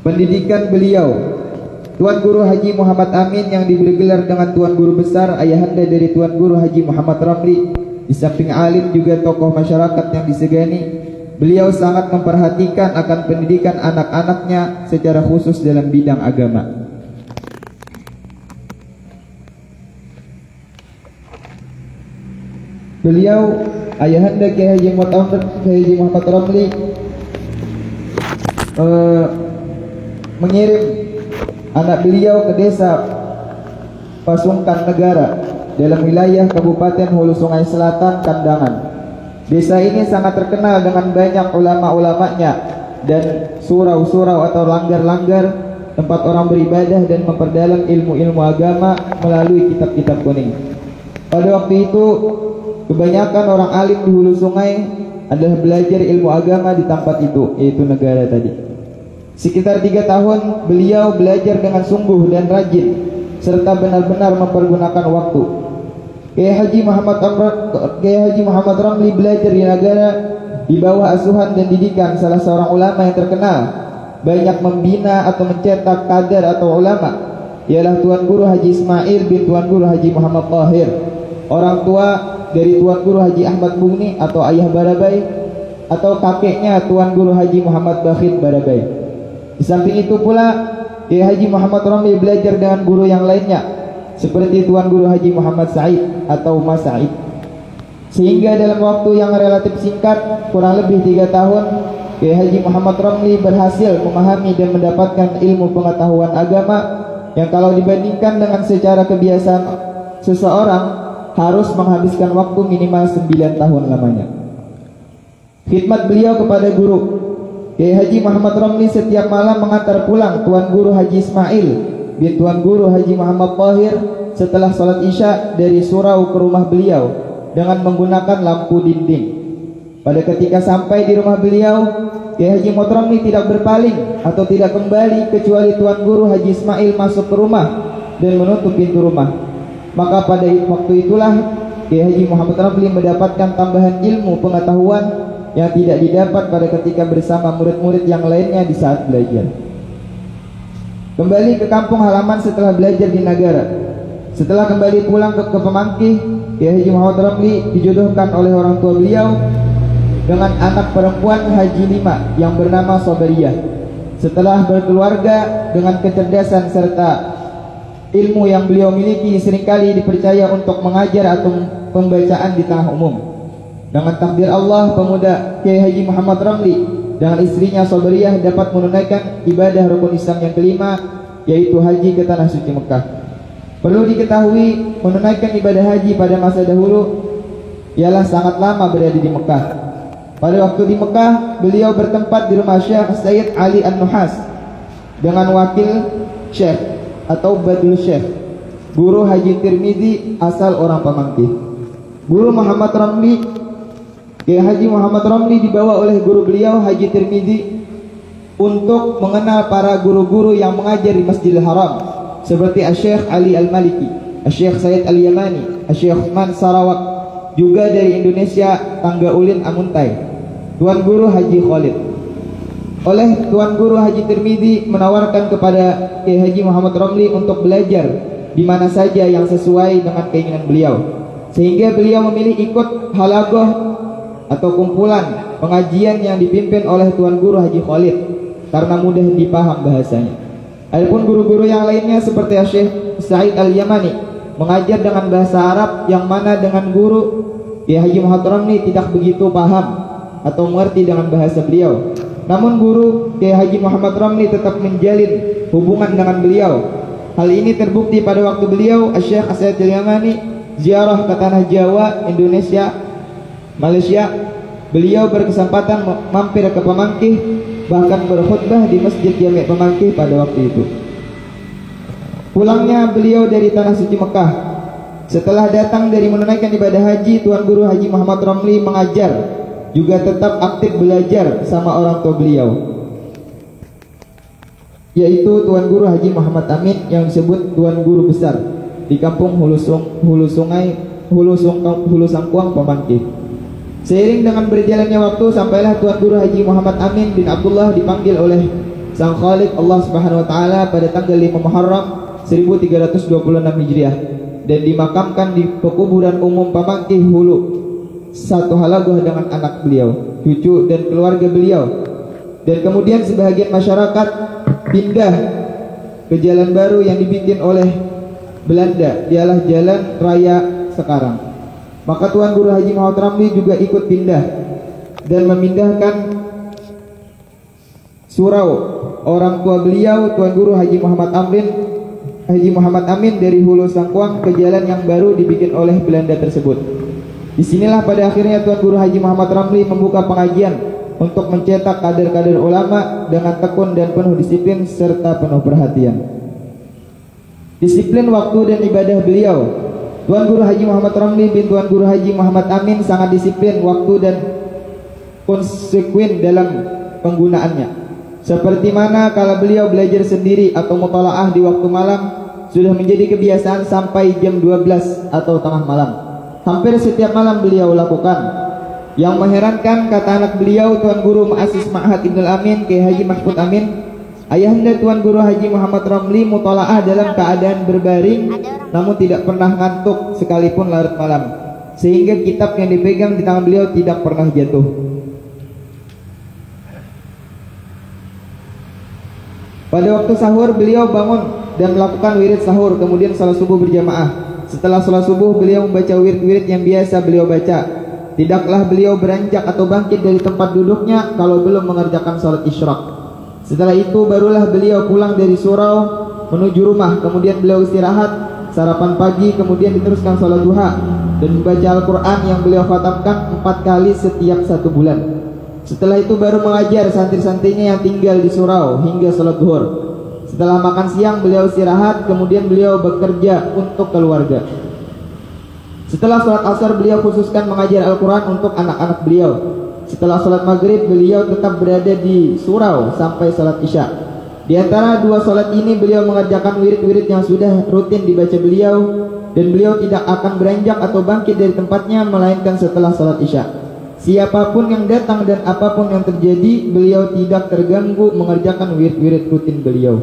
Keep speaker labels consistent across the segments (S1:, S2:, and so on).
S1: Pendidikan beliau. Tuan Guru Haji Muhammad Amin yang diberi gelar dengan Tuan Guru Besar, ayahanda dari Tuan Guru Haji Muhammad Ramli, di samping alim juga tokoh masyarakat yang disegani. Beliau sangat memperhatikan akan pendidikan anak-anaknya secara khusus dalam bidang agama. Beliau ayahanda Kiai Haji Muhammad Ramli mengirim anak beliau ke desa Pasungkan Negara dalam wilayah Kabupaten Hulu Sungai Selatan, Kandangan. Desa ini sangat terkenal dengan banyak ulama-ulamanya dan surau-surau atau langgar-langgar tempat orang beribadah dan memperdalam ilmu-ilmu agama melalui kitab-kitab kuning. Pada waktu itu kebanyakan orang alim di hulu sungai adalah belajar ilmu agama di tempat itu, yaitu negara tadi. Sekitar 3 tahun beliau belajar dengan sungguh dan rajin serta benar-benar mempergunakan waktu. Kiai Haji Muhammad Ramli belajar di negara di bawah asuhan dan didikan salah seorang ulama yang terkenal, banyak membina atau mencetak kader atau ulama, ialah Tuan Guru Haji Ismail bin Tuan Guru Haji Muhammad Tahir, orang tua dari Tuan Guru Haji Ahmad Bugni atau ayah Barabai, atau kakeknya Tuan Guru Haji Muhammad Bakhit Barabai. Di samping itu pula Kiai Haji Muhammad Ramli belajar dengan guru yang lainnya seperti Tuan Guru Haji Muhammad Said atau Mas Said. Sehingga dalam waktu yang relatif singkat, kurang lebih 3 tahun, Kiai Haji Muhammad Ramli berhasil memahami dan mendapatkan ilmu pengetahuan agama yang kalau dibandingkan dengan secara kebiasaan seseorang harus menghabiskan waktu minimal 9 tahun lamanya. Khidmat beliau kepada guru. Kiai Haji Muhammad Ramli setiap malam mengantar pulang Tuan Guru Haji Ismail bin Tuan Guru Haji Muhammad Tahir setelah sholat isya dari surau ke rumah beliau dengan menggunakan lampu dinding. Pada ketika sampai di rumah beliau, Kiai Haji Muhammad Ramli tidak berpaling atau tidak kembali kecuali Tuan Guru Haji Ismail masuk ke rumah dan menutup pintu rumah. Maka pada waktu itulah Kiai Haji Muhammad Ramli mendapatkan tambahan ilmu pengetahuan yang tidak didapat pada ketika bersama murid-murid yang lainnya di saat belajar. Kembali ke kampung halaman setelah belajar di negara. Setelah kembali pulang ke Pemangkih, Kiai Haji Muhammad Ramli dijodohkan oleh orang tua beliau dengan anak perempuan Haji Lima yang bernama Sobariyah. Setelah berkeluarga, dengan kecerdasan serta ilmu yang beliau miliki seringkali dipercaya untuk mengajar atau pembacaan di tengah umum. Dengan takdir Allah, pemuda Kiai Haji Muhammad Ramli dengan istrinya Sobariyah dapat menunaikan ibadah rukun Islam yang kelima, yaitu haji ke Tanah Suci Mekah. Perlu diketahui, menunaikan ibadah haji pada masa dahulu ialah sangat lama berada di Mekah. Pada waktu di Mekah, beliau bertempat di rumah Syekh Sayyid Ali An-Nuhas dengan wakil Syekh atau Badul Syekh, guru Haji Tirmizi asal orang Pemangkih. Guru Muhammad Ramli, Kiai Haji Muhammad Ramli dibawa oleh guru beliau Haji Tirmizi untuk mengenal para guru-guru yang mengajar di Masjidil Haram seperti Syekh Ali Al-Maliki, Syekh Said Al-Yamani, Syekh Uthman Sarawak, juga dari Indonesia Tangga Ulin Amuntai, Tuan Guru Haji Khalid. Oleh Tuan Guru Haji Tirmizi menawarkan kepada Kiai Haji Muhammad Ramli untuk belajar di mana saja yang sesuai dengan keinginan beliau, sehingga beliau memilih ikut halagoh atau kumpulan pengajian yang dipimpin oleh Tuan Guru Haji Khalid karena mudah dipaham bahasanya. Adapun guru-guru yang lainnya seperti Syekh Said Al-Yamani mengajar dengan bahasa Arab yang mana dengan guru Kiai Haji Muhammad Ramli tidak begitu paham atau mengerti dengan bahasa beliau. Namun guru Kiai Haji Muhammad Ramli tetap menjalin hubungan dengan beliau. Hal ini terbukti pada waktu beliau Syekh Said Al-Yamani ziarah ke tanah Jawa, Indonesia, Malaysia. Beliau berkesempatan mampir ke Pemangkih, bahkan berkhutbah di Masjid Jami' Pemangkih pada waktu itu. Pulangnya beliau dari Tanah Suci Mekah, setelah datang dari menunaikan ibadah haji, Tuan Guru Haji Muhammad Ramli mengajar, juga tetap aktif belajar sama orang tua beliau, yaitu Tuan Guru Haji Muhammad Amin yang disebut Tuan Guru Besar di kampung Hulu Sangkuang Pemangkih. Seiring dengan berjalannya waktu, sampailah Tuan Guru Haji Muhammad Amin bin Abdullah dipanggil oleh Sang Khalik Allah Subhanahu wa taala pada tanggal 5 Muharram 1326 Hijriah dan dimakamkan di pekuburan umum Pamangkih Hulu, satu halaguh dengan anak beliau, cucu dan keluarga beliau. Dan kemudian sebahagian masyarakat pindah ke jalan baru yang dibikin oleh Belanda, dialah Jalan Raya sekarang. Maka Tuan Guru Haji Muhammad Ramli juga ikut pindah dan memindahkan surau orang tua beliau Tuan Guru Haji Muhammad Amin dari Hulu Sangkuang ke jalan yang baru dibikin oleh Belanda tersebut. Disinilah pada akhirnya Tuan Guru Haji Muhammad Ramli membuka pengajian untuk mencetak kader-kader ulama dengan tekun dan penuh disiplin serta penuh perhatian. Disiplin waktu dan ibadah beliau, Tuan Guru Haji Muhammad Ramli bin Tuan Guru Haji Muhammad Amin sangat disiplin waktu dan konsekuen dalam penggunaannya. Seperti mana kalau beliau belajar sendiri atau mutalaah di waktu malam sudah menjadi kebiasaan sampai jam 12 atau tengah malam. Hampir setiap malam beliau lakukan. Yang mengherankan, kata anak beliau Tuan Guru Muassis Ma'had Ibnul Amin Kiai Haji Mahfud Amin, ayahanda Tuan Guru Haji Muhammad Ramli mutalaah dalam keadaan berbaring namun tidak pernah ngantuk sekalipun larut malam, sehingga kitab yang dipegang di tangan beliau tidak pernah jatuh. Pada waktu sahur beliau bangun dan melakukan wirid sahur, kemudian salat subuh berjamaah. Setelah salat subuh beliau membaca wirid-wirid yang biasa beliau baca. Tidaklah beliau beranjak atau bangkit dari tempat duduknya kalau belum mengerjakan salat isyraq. Setelah itu barulah beliau pulang dari surau menuju rumah, kemudian beliau istirahat, sarapan pagi, kemudian diteruskan salat duha dan membaca Al-Quran yang beliau khatamkan 4 kali setiap 1 bulan. Setelah itu baru mengajar santri-santrinya yang tinggal di surau hingga salat zuhur. Setelah makan siang beliau istirahat, kemudian beliau bekerja untuk keluarga. Setelah sholat asar beliau khususkan mengajar Al-Quran untuk anak-anak beliau. Setelah sholat maghrib beliau tetap berada di surau sampai sholat isya. Di antara 2 sholat ini beliau mengerjakan wirid-wirid yang sudah rutin dibaca beliau, dan beliau tidak akan beranjak atau bangkit dari tempatnya melainkan setelah sholat isya. Siapapun yang datang dan apapun yang terjadi, beliau tidak terganggu mengerjakan wirid-wirid rutin beliau.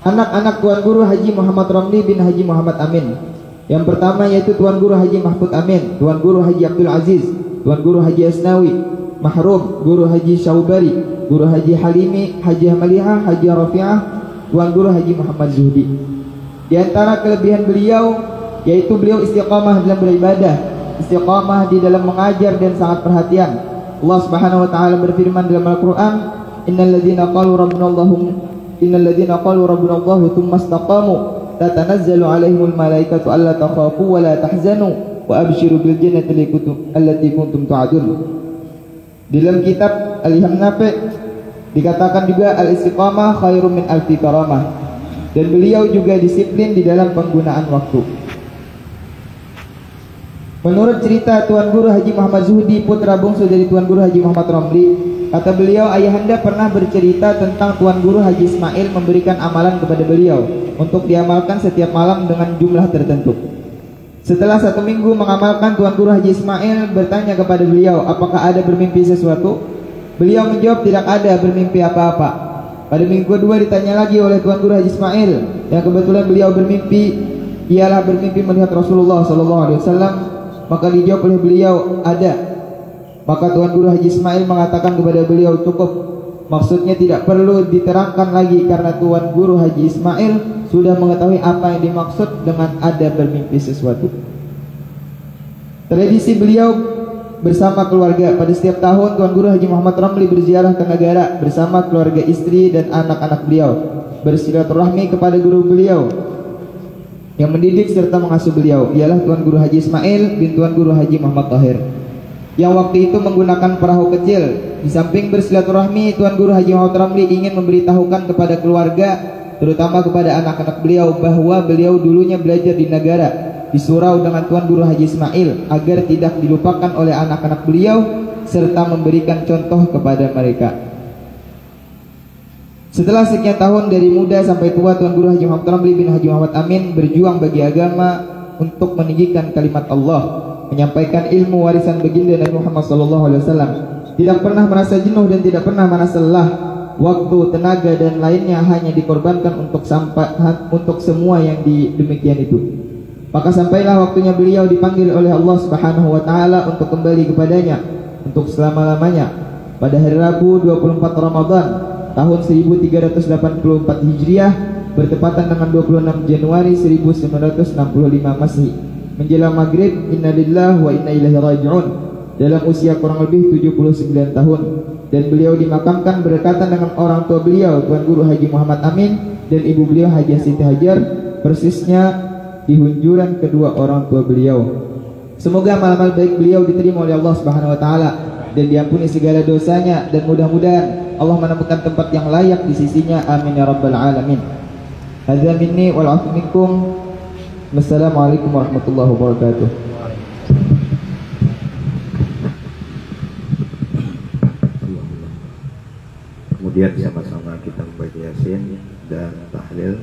S1: Anak-anak Tuan Guru Haji Muhammad Ramli bin Haji Muhammad Amin. Yang pertama yaitu Tuan Guru Haji Mahfud Amin, Tuan Guru Haji Abdul Aziz, Tuan Guru Haji Asnawi, Mahrum, Guru Haji Syaubari, Guru Haji Halimi, Haji Hamalihah, Haji Rafi'ah, Tuan Guru Haji Muhammad Zuhdi. Di antara kelebihan beliau yaitu beliau istiqamah dalam beribadah, istiqamah di dalam mengajar dan sangat perhatian. Allah Subhanahu wa taala berfirman dalam Al-Qur'an, Innal ladzina qalu rabbuna Allah tsumma istaqamu tatanazzalu 'alaihimul malaikatu alla takhafu wa la tahzanu wa abshiru bil jannati allati kuntum tu'adun. Di dalam kitab Al-Ilham Nafi' dikatakan juga al-istiqamah khairum min alfi karamah, dan beliau juga disiplin di dalam penggunaan waktu. Menurut cerita Tuan Guru Haji Muhammad Zuhdi, putra bungsu dari Tuan Guru Haji Muhammad Ramli, kata beliau, ayahanda pernah bercerita tentang Tuan Guru Haji Ismail memberikan amalan kepada beliau untuk diamalkan setiap malam dengan jumlah tertentu. Setelah 1 minggu mengamalkan, Tuan Guru Haji Ismail bertanya kepada beliau, apakah ada bermimpi sesuatu? Beliau menjawab, tidak ada bermimpi apa-apa. Pada minggu kedua ditanya lagi oleh Tuan Guru Haji Ismail, yang kebetulan beliau bermimpi, ialah bermimpi melihat Rasulullah SAW. Maka dijawab oleh beliau, ada. Maka Tuan Guru Haji Ismail mengatakan kepada beliau, cukup. Maksudnya tidak perlu diterangkan lagi, karena Tuan Guru Haji Ismail sudah mengetahui apa yang dimaksud dengan ada bermimpi sesuatu. Tradisi beliau bersama keluarga, pada setiap tahun Tuan Guru Haji Muhammad Ramli berziarah ke negara bersama keluarga, istri dan anak-anak beliau, bersilaturahmi kepada guru beliau yang mendidik serta mengasuh beliau, ialah Tuan Guru Haji Ismail bin Tuan Guru Haji Muhammad Tahir, yang waktu itu menggunakan perahu kecil. Di samping bersilaturahmi, Tuan Guru Haji Muhammad Ramli ingin memberitahukan kepada keluarga, terutama kepada anak-anak beliau, bahwa beliau dulunya belajar di negara, di surau dengan Tuan Guru Haji Ismail, agar tidak dilupakan oleh anak-anak beliau serta memberikan contoh kepada mereka. Setelah sekian tahun dari muda sampai tua, Tuan Guru Haji Muhammad Ramli bin Haji Muhammad Amin berjuang bagi agama untuk meninggikan kalimat Allah, menyampaikan ilmu warisan baginda Nabi Muhammad SAW. tidak pernah merasa jenuh dan tidak pernah merasa lelah. Waktu, tenaga dan lainnya hanya dikorbankan untuk semua yang demikian itu. Maka sampailah waktunya beliau dipanggil oleh Allah Subhanahu wa taala untuk kembali kepadanya untuk selama-lamanya pada hari Rabu 24 Ramadan tahun 1384 Hijriah bertepatan dengan 26 Januari 1965 Masehi menjelang maghrib. Innalillahi wa inna ilaihi raji'un, dalam usia kurang lebih 79 tahun, dan beliau dimakamkan berdekatan dengan orang tua beliau Tuan Guru Haji Muhammad Amin dan ibu beliau Haji Siti Hajar, persisnya di hunjuran kedua orang tua beliau. Semoga amal-amal baik beliau diterima oleh Allah Subhanahu wa taala dan diampuni segala dosanya, dan mudah-mudahan Allah menemukan tempat yang layak di sisinya. Amin ya rabbal alamin. Hadza minni wal 'afwu minkum. Wassalamualaikum warahmatullahi wabarakatuh.
S2: Kemudian sama-sama kita membaca Yasin dan tahlil.